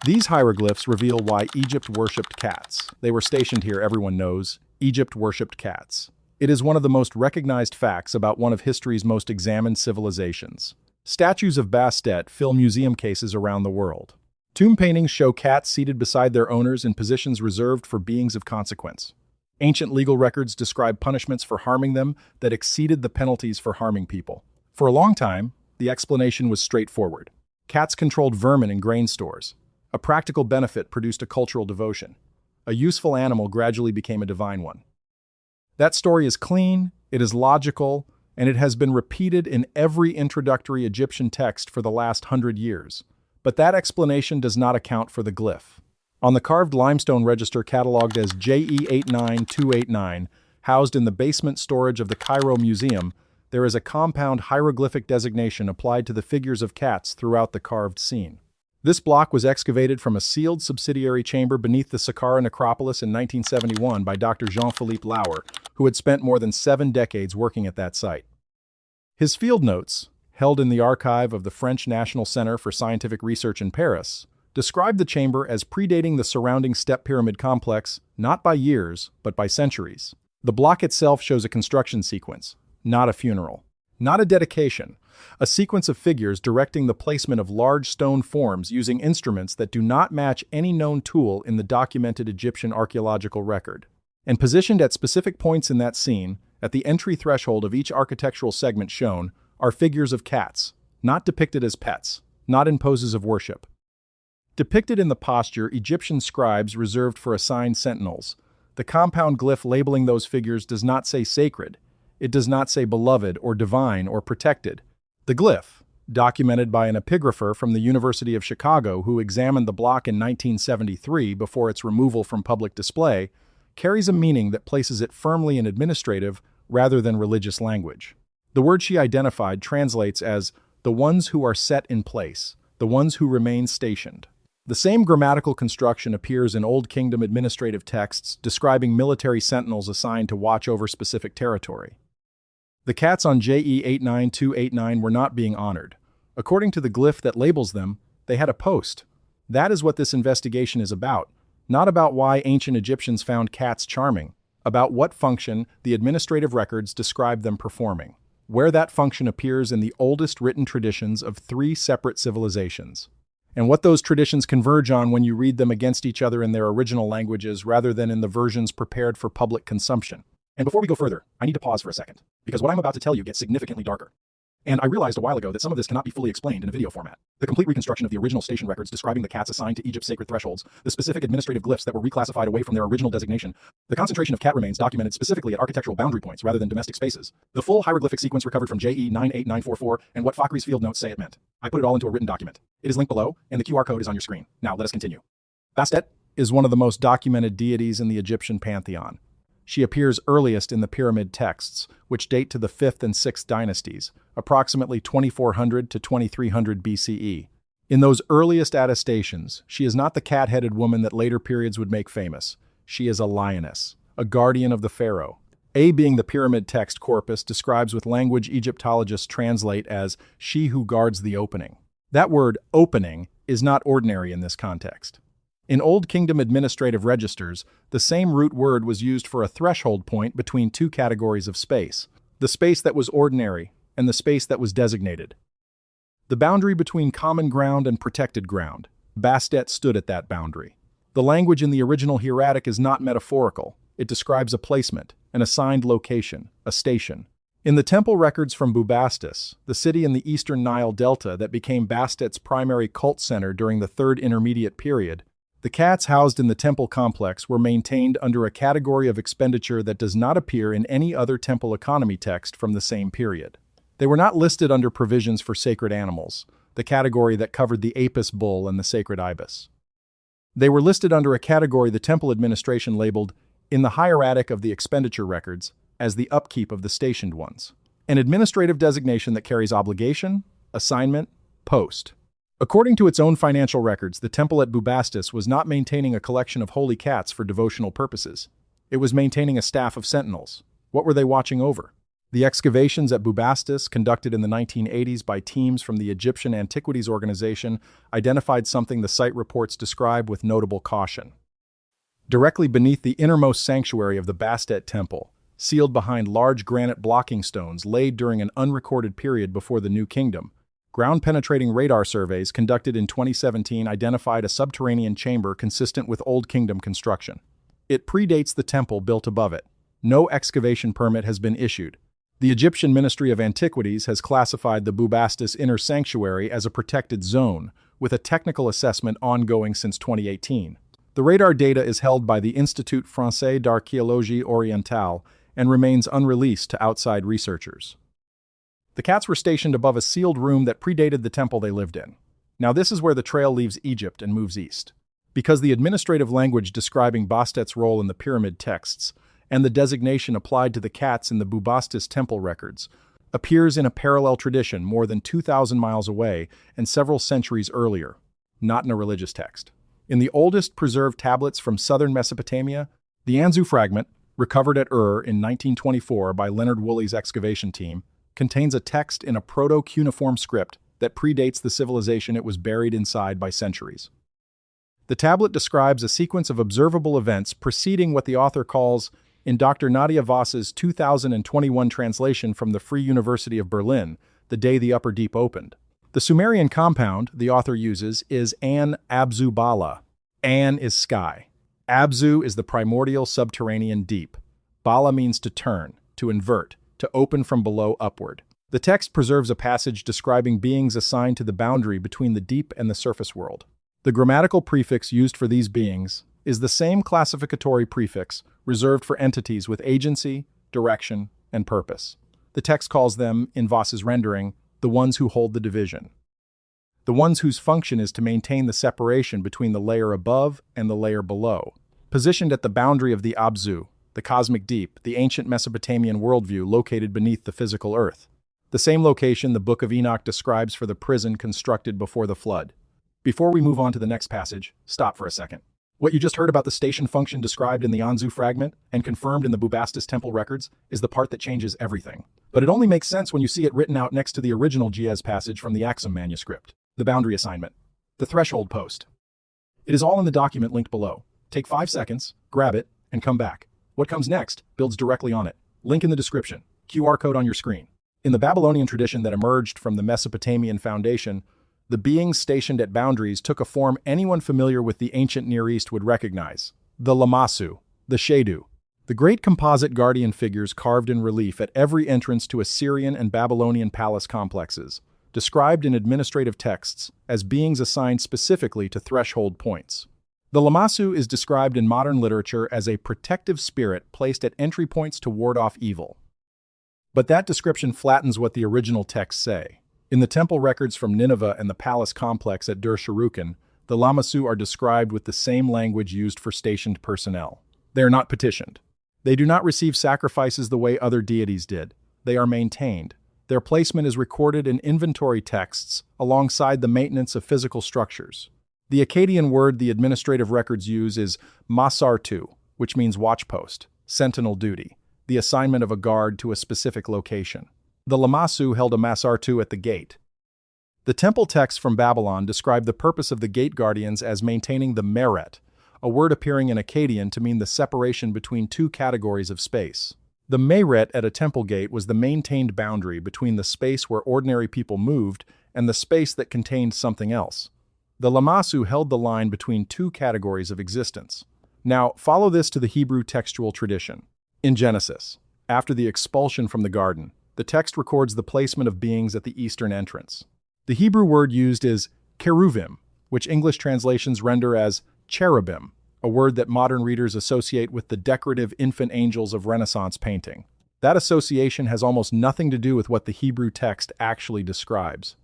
These hieroglyphs reveal why Egypt worshipped cats. They were stationed here, everyone knows. Egypt worshipped cats. It is one of the most recognized facts about one of history's most examined civilizations. Statues of Bastet fill museum cases around the world. Tomb paintings show cats seated beside their owners in positions reserved for beings of consequence. Ancient legal records describe punishments for harming them that exceeded the penalties for harming people. For a long time, the explanation was straightforward. Cats controlled vermin in grain stores. A practical benefit produced a cultural devotion. A useful animal gradually became a divine one. That story is clean, it is logical, and it has been repeated in every introductory Egyptian text for the last 100 years. But that explanation does not account for the glyph. On the carved limestone register catalogued as JE89289, housed in the basement storage of the Cairo Museum, there is a compound hieroglyphic designation applied to the figures of cats throughout the carved scene. This block was excavated from a sealed subsidiary chamber beneath the Saqqara necropolis in 1971 by Dr. Jean-Philippe Lauer, who had spent more than 7 decades working at that site. His field notes, held in the archive of the French National Center for Scientific Research in Paris, describe the chamber as predating the surrounding step pyramid complex, not by years, but by centuries. The block itself shows a construction sequence, not a funeral, not a dedication, a sequence of figures directing the placement of large stone forms using instruments that do not match any known tool in the documented Egyptian archaeological record. And positioned at specific points in that scene, at the entry threshold of each architectural segment shown, are figures of cats, not depicted as pets, not in poses of worship. Depicted in the posture Egyptian scribes reserved for assigned sentinels, the compound glyph labeling those figures does not say sacred. It does not say beloved or divine or protected. The glyph, documented by an epigrapher from the University of Chicago who examined the block in 1973 before its removal from public display, carries a meaning that places it firmly in administrative rather than religious language. The word she identified translates as the ones who are set in place, the ones who remain stationed. The same grammatical construction appears in Old Kingdom administrative texts describing military sentinels assigned to watch over specific territory. The cats on JE89289 were not being honored. According to the glyph that labels them, they had a post. That is what this investigation is about, not about why ancient Egyptians found cats charming, about what function the administrative records describe them performing, where that function appears in the oldest written traditions of 3 separate civilizations, and what those traditions converge on when you read them against each other in their original languages rather than in the versions prepared for public consumption. And before we go further, I need to pause for a second, because what I'm about to tell you gets significantly darker. And I realized a while ago that some of this cannot be fully explained in a video format. The complete reconstruction of the original station records describing the cats assigned to Egypt's sacred thresholds, the specific administrative glyphs that were reclassified away from their original designation, the concentration of cat remains documented specifically at architectural boundary points rather than domestic spaces, the full hieroglyphic sequence recovered from JE98944, and what Fakhri's field notes say it meant. I put it all into a written document. It is linked below, and the QR code is on your screen. Now, let us continue. Bastet is one of the most documented deities in the Egyptian pantheon. She appears earliest in the pyramid texts, which date to the 5th and 6th dynasties, approximately 2400 to 2300 BCE. In those earliest attestations, she is not the cat-headed woman that later periods would make famous. She is a lioness, a guardian of the pharaoh. A being the pyramid text corpus describes with language Egyptologists translate as she who guards the opening. That word, opening, is not ordinary in this context. In Old Kingdom administrative registers, the same root word was used for a threshold point between 2 categories of space, the space that was ordinary and the space that was designated. The boundary between common ground and protected ground. Bastet stood at that boundary. The language in the original hieratic is not metaphorical. It describes a placement, an assigned location, a station. In the temple records from Bubastis, the city in the eastern Nile Delta that became Bastet's primary cult center during the Third Intermediate Period, the cats housed in the temple complex were maintained under a category of expenditure that does not appear in any other temple economy text from the same period. They were not listed under provisions for sacred animals, the category that covered the Apis bull and the sacred ibis. They were listed under a category the temple administration labeled, in the hieratic of the expenditure records, as the upkeep of the stationed ones, an administrative designation that carries obligation, assignment, post. According to its own financial records, the temple at Bubastis was not maintaining a collection of holy cats for devotional purposes. It was maintaining a staff of sentinels. What were they watching over? The excavations at Bubastis, conducted in the 1980s by teams from the Egyptian Antiquities Organization, identified something the site reports describe with notable caution. Directly beneath the innermost sanctuary of the Bastet temple, sealed behind large granite blocking stones laid during an unrecorded period before the New Kingdom, ground-penetrating radar surveys conducted in 2017 identified a subterranean chamber consistent with Old Kingdom construction. It predates the temple built above it. No excavation permit has been issued. The Egyptian Ministry of Antiquities has classified the Bubastis Inner Sanctuary as a protected zone, with a technical assessment ongoing since 2018. The radar data is held by the Institut Français d'Archéologie Orientale and remains unreleased to outside researchers. The cats were stationed above a sealed room that predated the temple they lived in. Now this is where the trail leaves Egypt and moves east. Because the administrative language describing Bastet's role in the pyramid texts, and the designation applied to the cats in the Bubastis temple records, appears in a parallel tradition more than 2,000 miles away and several centuries earlier, not in a religious text. In the oldest preserved tablets from southern Mesopotamia, the Anzu fragment, recovered at Ur in 1924 by Leonard Woolley's excavation team, contains a text in a proto-cuneiform script that predates the civilization it was buried inside by centuries. The tablet describes a sequence of observable events preceding what the author calls, in Dr. Nadia Voss's 2021 translation from the Free University of Berlin, the day the Upper Deep opened. The Sumerian compound the author uses is An Abzu Bala. An is sky. Abzu is the primordial subterranean deep. Bala means to turn, to invert, to open from below upward. The text preserves a passage describing beings assigned to the boundary between the deep and the surface world. The grammatical prefix used for these beings is the same classificatory prefix reserved for entities with agency, direction, and purpose. The text calls them, in Voss's rendering, the ones who hold the division. The ones whose function is to maintain the separation between the layer above and the layer below. Positioned at the boundary of the Abzu, the cosmic deep, the ancient Mesopotamian worldview located beneath the physical earth. The same location the Book of Enoch describes for the prison constructed before the flood. Before we move on to the next passage, stop for a second. What you just heard about the station function described in the Anzu fragment and confirmed in the Bubastis temple records is the part that changes everything. But it only makes sense when you see it written out next to the original Ge'ez passage from the Axum manuscript. The boundary assignment. The threshold post. It is all in the document linked below. Take 5 seconds, grab it, and come back. What comes next builds directly on it. Link in the description. QR code on your screen. In the Babylonian tradition that emerged from the Mesopotamian foundation, the beings stationed at boundaries took a form anyone familiar with the ancient Near East would recognize. The Lamassu, the Shedu, the great composite guardian figures carved in relief at every entrance to Assyrian and Babylonian palace complexes, described in administrative texts as beings assigned specifically to threshold points. The Lamassu is described in modern literature as a protective spirit placed at entry points to ward off evil. But that description flattens what the original texts say. In the temple records from Nineveh and the palace complex at Dur-Sharrukin, the Lamassu are described with the same language used for stationed personnel. They are not petitioned. They do not receive sacrifices the way other deities did. They are maintained. Their placement is recorded in inventory texts alongside the maintenance of physical structures. The Akkadian word the administrative records use is masartu, which means watchpost, sentinel duty, the assignment of a guard to a specific location. The Lamassu held a masartu at the gate. The temple texts from Babylon describe the purpose of the gate guardians as maintaining the meret, a word appearing in Akkadian to mean the separation between two categories of space. The meret at a temple gate was the maintained boundary between the space where ordinary people moved and the space that contained something else. The Lamassu held the line between two categories of existence. Now, follow this to the Hebrew textual tradition. In Genesis, after the expulsion from the garden, the text records the placement of beings at the eastern entrance. The Hebrew word used is cheruvim, which English translations render as cherubim, a word that modern readers associate with the decorative infant angels of Renaissance painting. That association has almost nothing to do with what the Hebrew text actually describes.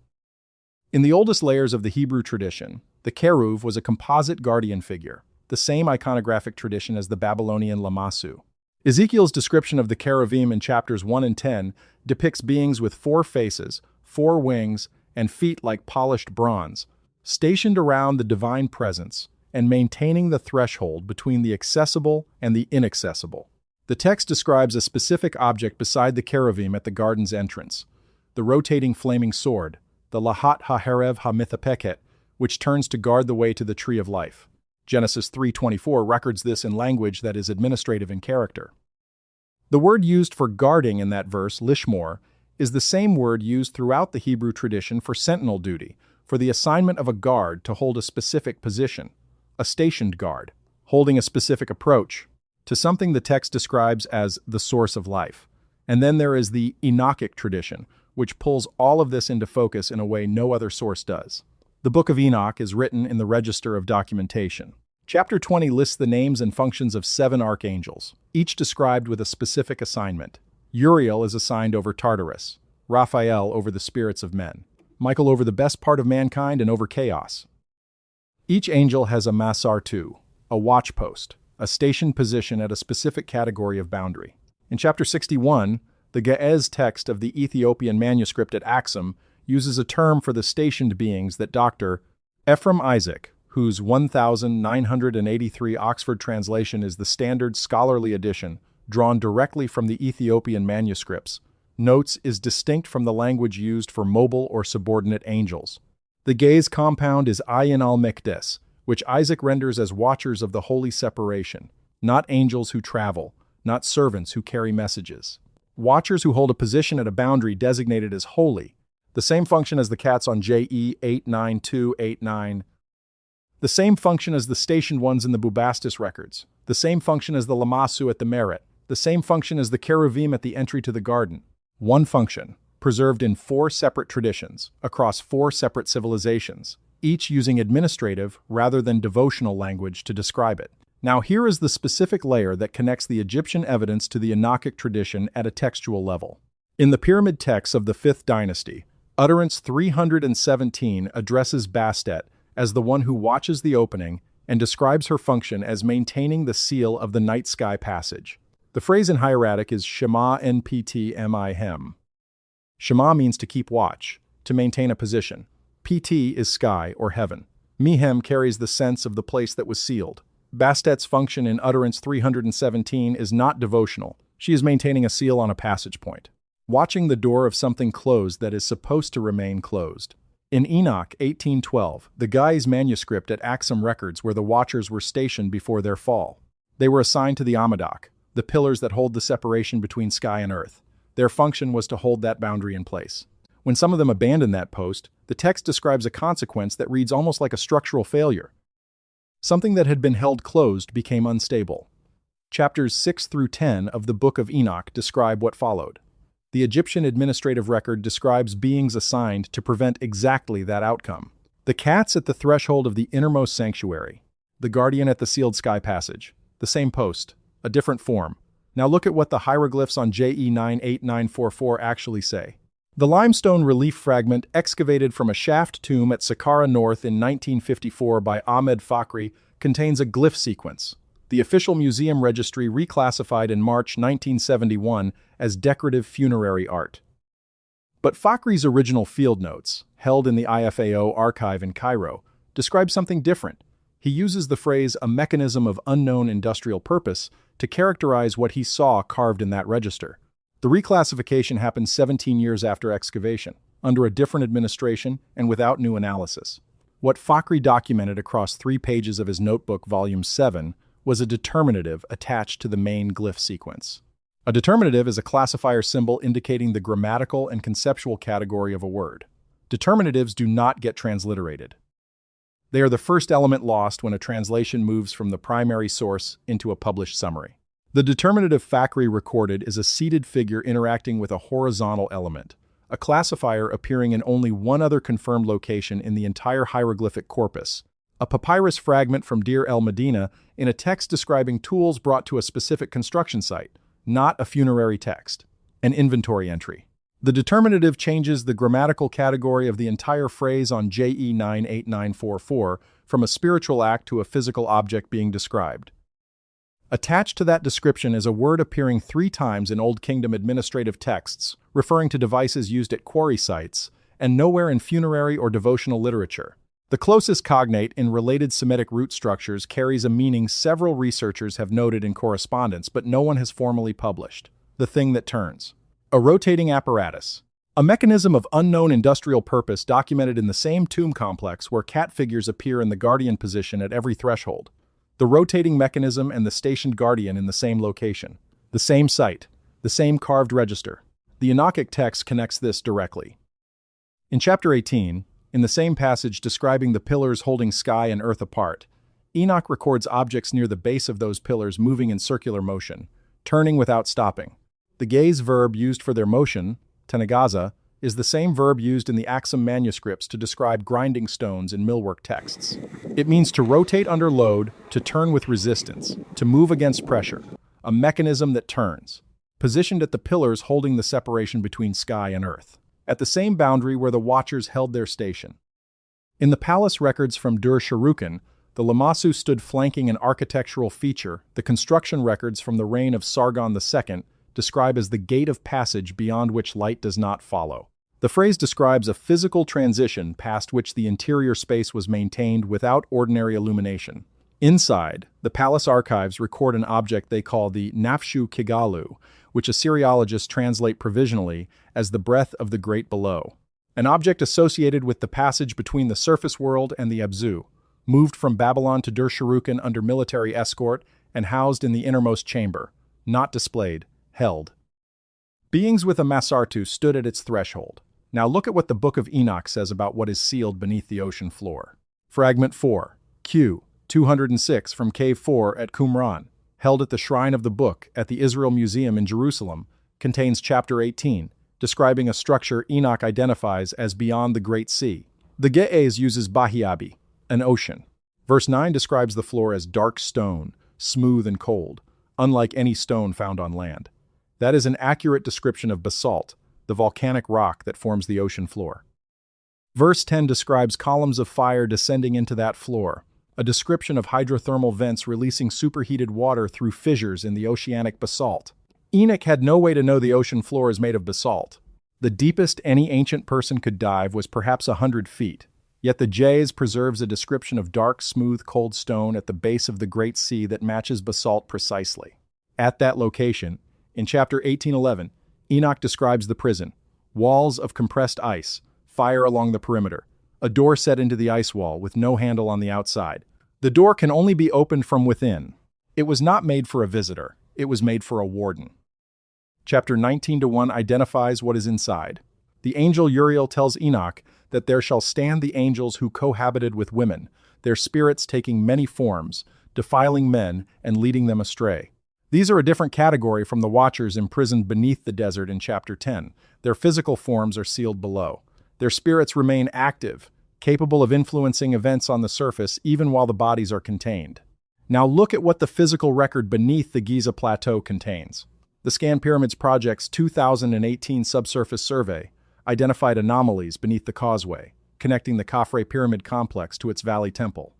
In the oldest layers of the Hebrew tradition, the keruv was a composite guardian figure, the same iconographic tradition as the Babylonian Lamassu. Ezekiel's description of the cheruvim in chapters 1 and 10 depicts beings with 4 faces, 4 wings, and feet like polished bronze, stationed around the divine presence and maintaining the threshold between the accessible and the inaccessible. The text describes a specific object beside the cherubim at the garden's entrance, the rotating flaming sword, the Lahat ha-Herev ha-Mithapeket, which turns to guard the way to the tree of life. Genesis 3:24 records this in language that is administrative in character. The word used for guarding in that verse, lishmor, is the same word used throughout the Hebrew tradition for sentinel duty, for the assignment of a guard to hold a specific position, a stationed guard, holding a specific approach to something the text describes as the source of life. And then there is the Enochic tradition, which pulls all of this into focus in a way no other source does. The Book of Enoch is written in the Register of Documentation. Chapter 20 lists the names and functions of 7 archangels, each described with a specific assignment. Uriel is assigned over Tartarus, Raphael over the spirits of men, Michael over the best part of mankind and over chaos. Each angel has a masartu, a watch post, a stationed position at a specific category of boundary. In chapter 61, the Ge'ez text of the Ethiopian manuscript at Axum uses a term for the stationed beings that Dr. Ephraim Isaac, whose 1983 Oxford translation is the standard scholarly edition drawn directly from the Ethiopian manuscripts, notes is distinct from the language used for mobile or subordinate angels. The Ge'ez compound is Ayin al-Mekdes, which Isaac renders as watchers of the holy separation, not angels who travel, not servants who carry messages. Watchers who hold a position at a boundary designated as holy, the same function as the cats on JE 89289, the same function as the stationed ones in the Bubastis records, the same function as the Lamassu at the Merit, the same function as the cherubim at the entry to the garden. One function, preserved in 4 separate traditions, across 4 separate civilizations, each using administrative rather than devotional language to describe it. Now here is the specific layer that connects the Egyptian evidence to the Enochic tradition at a textual level. In the pyramid texts of the 5th dynasty, utterance 317 addresses Bastet as the one who watches the opening and describes her function as maintaining the seal of the night sky passage. The phrase in hieratic is Shema npt mihem. Shema means to keep watch, to maintain a position. PT is sky or heaven. Mihem carries the sense of the place that was sealed. Bastet's function in utterance 317 is not devotional. She is maintaining a seal on a passage point, watching the door of something closed that is supposed to remain closed. In Enoch 1812, the Ge'ez manuscript at Axum records where the watchers were stationed before their fall. They were assigned to the Amadok, the pillars that hold the separation between sky and earth. Their function was to hold that boundary in place. When some of them abandoned that post, the text describes a consequence that reads almost like a structural failure. Something that had been held closed became unstable. Chapters 6 through 10 of the Book of Enoch describe what followed. The Egyptian administrative record describes beings assigned to prevent exactly that outcome. The cats at the threshold of the innermost sanctuary, the guardian at the sealed sky passage, the same post, a different form. Now look at what the hieroglyphs on JE 98944 actually say. The limestone relief fragment excavated from a shaft tomb at Saqqara North in 1954 by Ahmed Fakhri contains a glyph sequence. The official museum registry reclassified in March 1971 as decorative funerary art. But Fakhri's original field notes, held in the IFAO archive in Cairo, describe something different. He uses the phrase "a mechanism of unknown industrial purpose" to characterize what he saw carved in that register. The reclassification happened 17 years after excavation, under a different administration and without new analysis. What Fakhri documented across 3 pages of his notebook, Volume 7, was a determinative attached to the main glyph sequence. A determinative is a classifier symbol indicating the grammatical and conceptual category of a word. Determinatives do not get transliterated. They are the first element lost when a translation moves from the primary source into a published summary. The determinative Fakhri recorded is a seated figure interacting with a horizontal element, a classifier appearing in only one other confirmed location in the entire hieroglyphic corpus, a papyrus fragment from Deir el-Medina in a text describing tools brought to a specific construction site, not a funerary text, an inventory entry. The determinative changes the grammatical category of the entire phrase on JE 98944 from a spiritual act to a physical object being described. Attached to that description is a word appearing 3 times in Old Kingdom administrative texts, referring to devices used at quarry sites, and nowhere in funerary or devotional literature. The closest cognate in related Semitic root structures carries a meaning several researchers have noted in correspondence, but no one has formally published. The thing that turns. A rotating apparatus. A mechanism of unknown industrial purpose documented in the same tomb complex where cat figures appear in the guardian position at every threshold. The rotating mechanism and the stationed guardian in the same location. The same site. The same carved register. The Enochic text connects this directly. In chapter 18, in the same passage describing the pillars holding sky and earth apart, Enoch records objects near the base of those pillars moving in circular motion, turning without stopping. The gaze verb used for their motion, tenagaza, is the same verb used in the Axum manuscripts to describe grinding stones in millwork texts. It means to rotate under load, to turn with resistance, to move against pressure, a mechanism that turns, positioned at the pillars holding the separation between sky and earth, at the same boundary where the watchers held their station. In the palace records from Dur-Sharrukin, the Lamassu stood flanking an architectural feature the construction records from the reign of Sargon II describe as the gate of passage beyond which light does not follow. The phrase describes a physical transition past which the interior space was maintained without ordinary illumination. Inside, the palace archives record an object they call the Nafshu Kigalu, which Assyriologists translate provisionally as the breath of the great below. An object associated with the passage between the surface world and the Abzu, moved from Babylon to Dur-Sharrukin under military escort and housed in the innermost chamber, not displayed, held. Beings with a Masartu stood at its threshold. Now look at what the Book of Enoch says about what is sealed beneath the ocean floor. Fragment 4, Q, 206 from Cave 4 at Qumran, held at the Shrine of the Book at the Israel Museum in Jerusalem, contains chapter 18, describing a structure Enoch identifies as beyond the Great Sea. The Ge'ez uses Bahiabi, an ocean. Verse 9 describes the floor as dark stone, smooth and cold, unlike any stone found on land. That is an accurate description of basalt, the volcanic rock that forms the ocean floor. Verse 10 describes columns of fire descending into that floor, a description of hydrothermal vents releasing superheated water through fissures in the oceanic basalt. Enoch had no way to know the ocean floor is made of basalt. The deepest any ancient person could dive was perhaps 100 feet, yet the Ge'ez preserves a description of dark, smooth, cold stone at the base of the Great Sea that matches basalt precisely. At that location, in chapter 18:11, Enoch describes the prison, walls of compressed ice, fire along the perimeter, a door set into the ice wall with no handle on the outside. The door can only be opened from within. It was not made for a visitor, it was made for a warden. Chapter 19:1 identifies what is inside. The angel Uriel tells Enoch that there shall stand the angels who cohabited with women, their spirits taking many forms, defiling men and leading them astray. These are a different category from the watchers imprisoned beneath the desert in chapter 10. Their physical forms are sealed below. Their spirits remain active, capable of influencing events on the surface even while the bodies are contained. Now look at what the physical record beneath the Giza Plateau contains. The Scan Pyramids Project's 2018 subsurface survey identified anomalies beneath the causeway, connecting the Khafre Pyramid complex to its valley temple.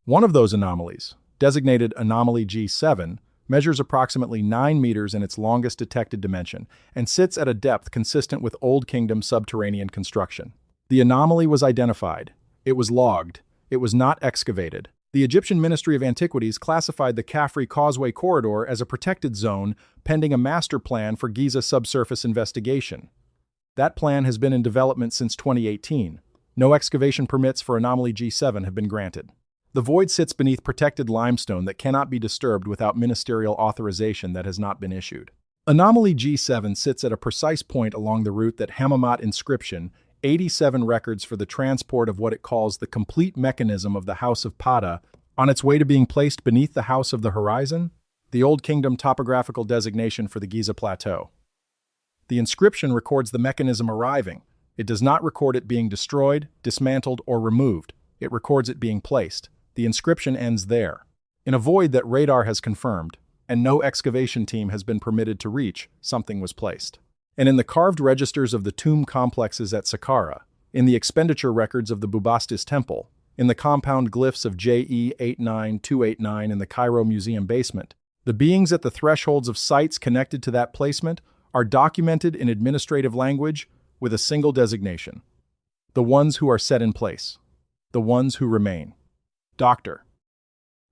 One of those anomalies, designated Anomaly G7, measures approximately 9 meters in its longest detected dimension and sits at a depth consistent with Old Kingdom subterranean construction. The anomaly was identified. It was logged. It was not excavated. The Egyptian Ministry of Antiquities classified the Khafre Causeway corridor as a protected zone pending a master plan for Giza subsurface investigation. That plan has been in development since 2018. No excavation permits for Anomaly G7 have been granted. The void sits beneath protected limestone that cannot be disturbed without ministerial authorization that has not been issued. Anomaly G7 sits at a precise point along the route that Hammamat inscription, 87 records for the transport of what it calls the complete mechanism of the House of Pada, on its way to being placed beneath the House of the Horizon, the Old Kingdom topographical designation for the Giza Plateau. The inscription records the mechanism arriving. It does not record it being destroyed, dismantled, or removed. It records it being placed. The inscription ends there. In a void that radar has confirmed, and no excavation team has been permitted to reach, something was placed. And in the carved registers of the tomb complexes at Saqqara, in the expenditure records of the Bubastis Temple, in the compound glyphs of JE 89289 in the Cairo Museum basement, the beings at the thresholds of sites connected to that placement are documented in administrative language with a single designation: the ones who are set in place. The ones who remain. Dr.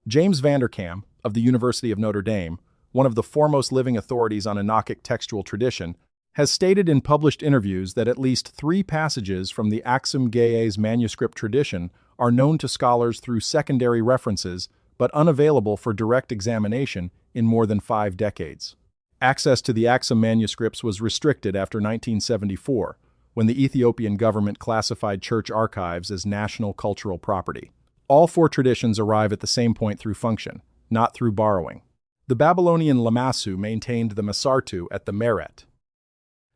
James Vanderkam, of the University of Notre Dame, one of the foremost living authorities on Enochic textual tradition, has stated in published interviews that at least 3 passages from the Aksum Ge'ez manuscript tradition are known to scholars through secondary references, but unavailable for direct examination in more than 5 decades. Access to the Aksum manuscripts was restricted after 1974, when the Ethiopian government classified church archives as national cultural property. All 4 traditions arrive at the same point through function, not through borrowing. The Babylonian Lamassu maintained the Masartu at the Meret.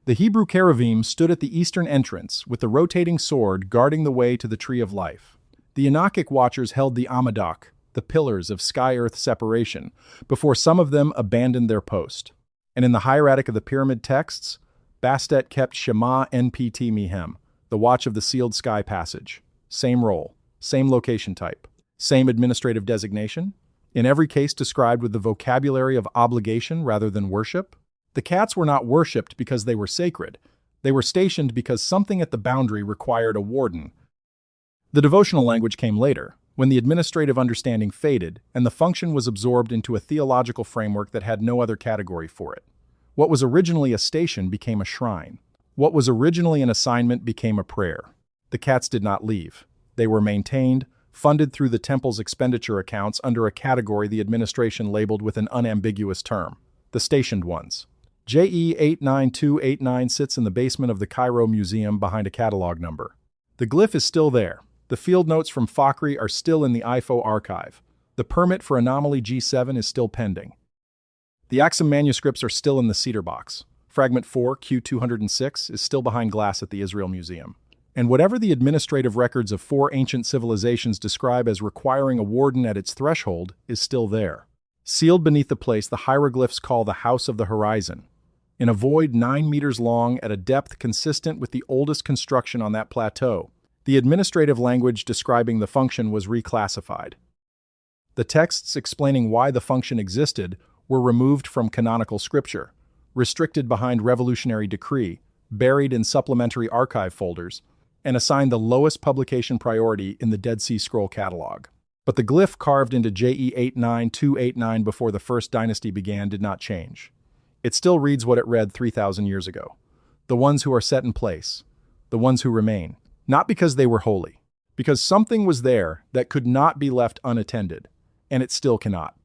The Hebrew cherubim stood at the eastern entrance, with the rotating sword guarding the way to the Tree of Life. The Enochic watchers held the Amadok, the pillars of sky-earth separation, before some of them abandoned their post. And in the hieratic of the pyramid texts, Bastet kept Shema Npt Mihem, the watch of the sealed sky passage. Same role, same location type, same administrative designation, in every case described with the vocabulary of obligation rather than worship. The cats were not worshipped because they were sacred. They were stationed because something at the boundary required a warden. The devotional language came later, when the administrative understanding faded and the function was absorbed into a theological framework that had no other category for it. What was originally a station became a shrine. What was originally an assignment became a prayer. The cats did not leave. They were maintained, funded through the temple's expenditure accounts under a category the administration labeled with an unambiguous term: the stationed ones. JE 89289 sits in the basement of the Cairo Museum behind a catalog number. The glyph is still there. The field notes from Fakhri are still in the IFO archive. The permit for anomaly G7 is still pending. The Aksum manuscripts are still in the cedar box. Fragment 4, Q206, is still behind glass at the Israel Museum. And whatever the administrative records of 4 ancient civilizations describe as requiring a warden at its threshold is still there. Sealed beneath the place the hieroglyphs call the House of the Horizon, in a void 9 meters long at a depth consistent with the oldest construction on that plateau. The administrative language describing the function was reclassified. The texts explaining why the function existed were removed from canonical scripture, restricted behind revolutionary decree, buried in supplementary archive folders, and assigned the lowest publication priority in the Dead Sea Scroll catalog. But the glyph carved into JE 89289 before the First Dynasty began did not change. It still reads what it read 3,000 years ago. The ones who are set in place, the ones who remain, not because they were holy, because something was there that could not be left unattended, and it still cannot.